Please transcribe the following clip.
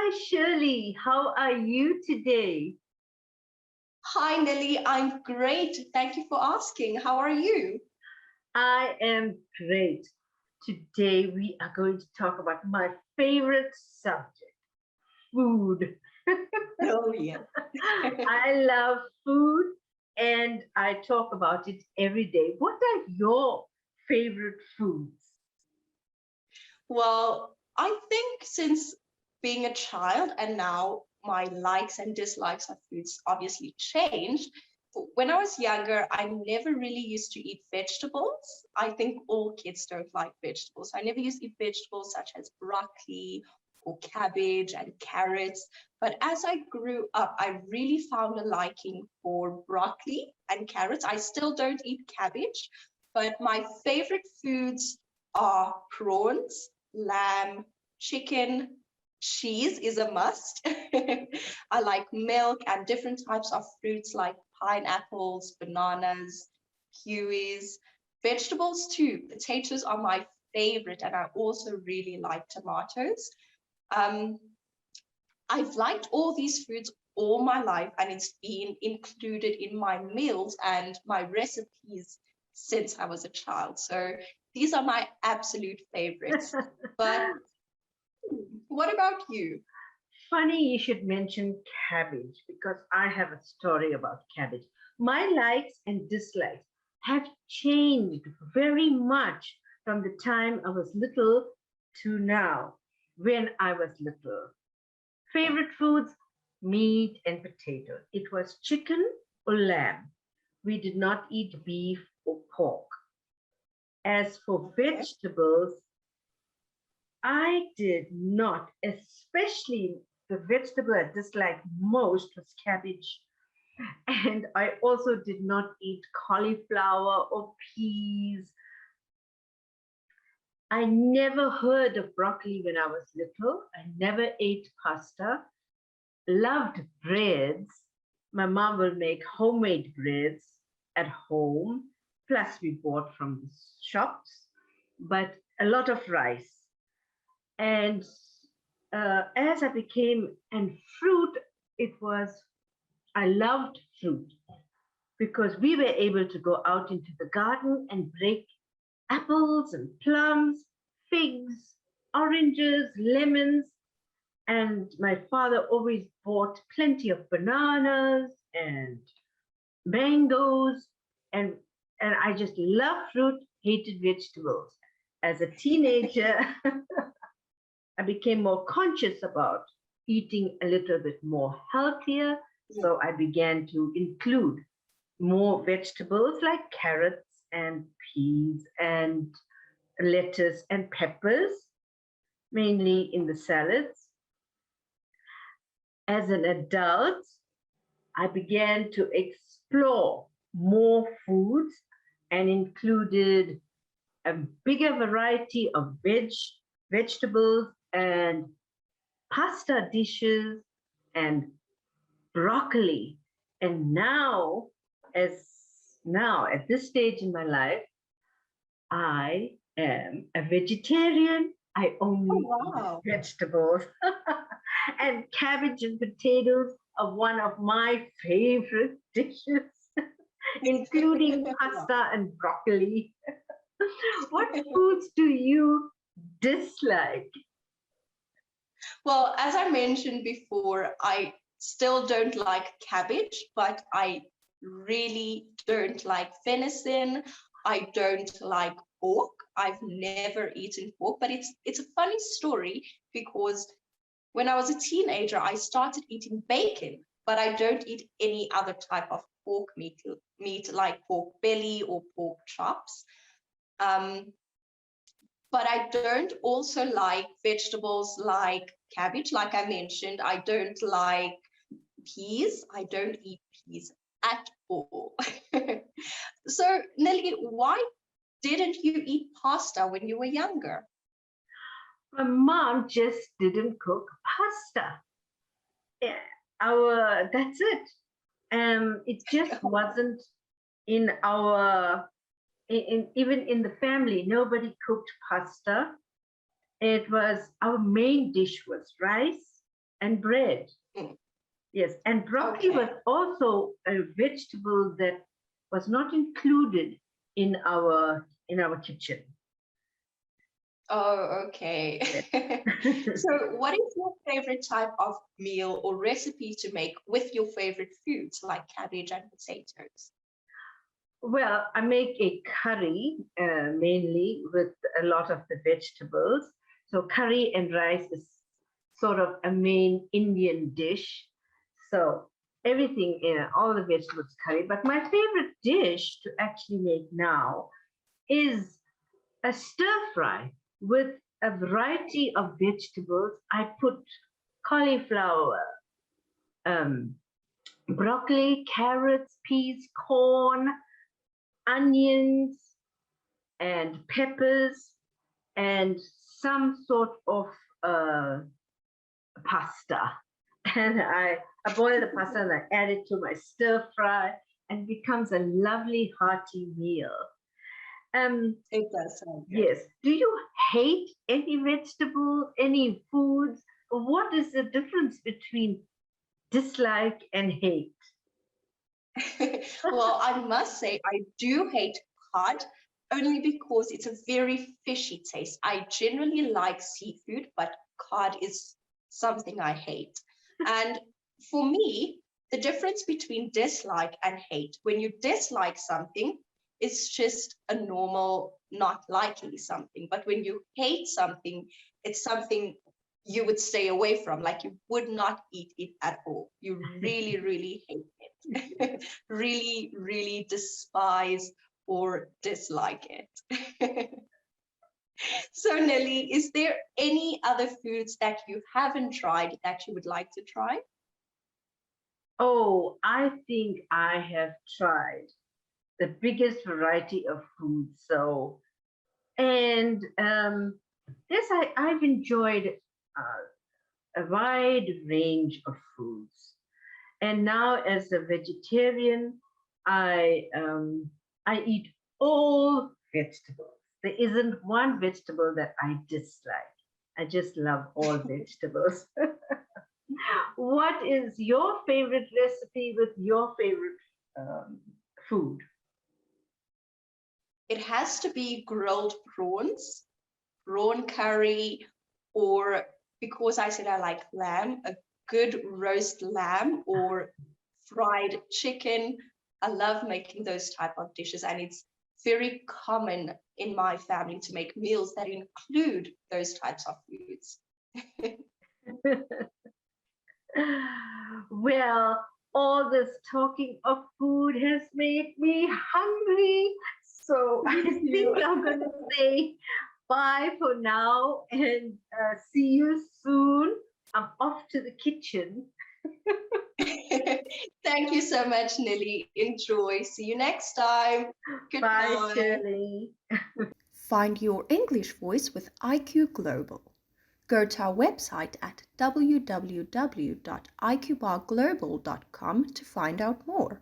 Hi, Shirley. How are you today? Hi, Nilly. I'm great. Thank you for asking. How are you? I am great. Today, we are going to talk about my favorite subject, food. Oh, yeah. I love food and I talk about it every day. What are your favorite foods? Well, I think since being a child and now my likes and dislikes of foods obviously changed. When I was younger, I never really used to eat vegetables. I think all kids don't like vegetables. I never used to eat vegetables such as broccoli or cabbage and carrots. But as I grew up, I really found a liking for broccoli and carrots. I still don't eat cabbage, but my favorite foods are prawns, lamb, chicken, cheese is a must. I like milk and different types of fruits like pineapples, bananas, kiwis, vegetables too. Potatoes are my favorite, and I also really like tomatoes. Um, I've liked all these foods all my life, and it's been included in my meals and my recipes since I was a child. So these are my absolute favorites. But what about you? Funny you should mention cabbage because I have a story about cabbage. My likes and dislikes have changed very much from the time I was little to now when I was little. Favorite foods, meat and potato. It was chicken or lamb. We did not eat beef or pork. As for Okay. vegetables, I did not, especially the vegetable I disliked most was cabbage. And I also did not eat cauliflower or peas. I never heard of broccoli when I was little. I never ate pasta. Loved breads. My mom will make homemade breads at home. Plus, we bought from the shops, but a lot of rice. And as I became, and fruit, it was, I loved fruit because we were able to go out into the garden and break apples and plums, figs, oranges, lemons. And my father always bought plenty of bananas and mangoes. And, and I just love fruit, hated vegetables. As a teenager, I became more conscious about eating a little bit more healthier. So I began to include more vegetables like carrots and peas and lettuce and peppers, mainly in the salads. As an adult, I began to explore more foods and included a bigger variety of vegetables and pasta dishes and broccoli. And now at this stage in my life, I am a vegetarian. I Oh, only eat wow. vegetables. And cabbage and potatoes are one of my favorite dishes, including pasta and broccoli. What foods do you dislike? Well, as I mentioned before, I still don't like cabbage, but I really don't like venison. I don't like pork. I've never eaten pork, but it's a funny story because when I was a teenager, I started eating bacon, but I don't eat any other type of pork meat like pork belly or pork chops. Um, but I don't also like vegetables like cabbage, like I mentioned. I don't like peas. I don't eat peas at all. So, Nelly, why didn't you eat pasta when you were younger? My mom just didn't cook pasta. Yeah, that's it. It just wasn't in our even in the family. Nobody cooked pasta. It was our main dish was rice and bread. Mm. Yes, and broccoli Okay. was also a vegetable that was not included in our kitchen. Oh, okay. So, what is your favorite type of meal or recipe to make with your favorite foods like cabbage and potatoes? Well, I make a curry mainly with a lot of the vegetables. So curry and rice is sort of a main Indian dish. So everything, all the vegetables curry. But my favorite dish to actually make now is a stir fry with a variety of vegetables. I put cauliflower, um, broccoli, carrots, peas, corn, onions, and peppers, and some sort of uh, pasta. And I boil the pasta and I add it to my stir fry, and it becomes a lovely hearty meal. It does sound good. Yes. Do you hate any vegetable, any foods? What is the difference between dislike and hate? Well, I must say, I do hate cod only because it's a very fishy taste. I generally like seafood, but cod is something I hate. And for me, the difference between dislike and hate, when you dislike something, it's just a normal not liking something. But when you hate something, it's something you would stay away from, like you would not eat it at all. You really, really hate it. Really, really despise or dislike it. So, Nelly, is there any other foods that you haven't tried that you would like to try? Oh, I think I have tried the biggest variety of food. So, and yes, I've enjoyed a wide range of foods. And now, as a vegetarian, I eat all vegetables. There isn't one vegetable that I dislike. I just love all vegetables. What is your favorite recipe with your favorite um, food? It has to be grilled prawns, prawn curry, or because I said I like lamb, a good roast lamb or fried chicken. I love making those type of dishes, and it's very common in my family to make meals that include those types of foods. Well, all this talking of food has made me hungry. So I think I'm going to say bye for now and see you soon. I'm off to the kitchen. Thank you so much, Nilly. Enjoy. See you next time. Bye, Goodbye. Shirley. Find your English voice with IQ Global. Go to our website at www.iqglobal.com to find out more.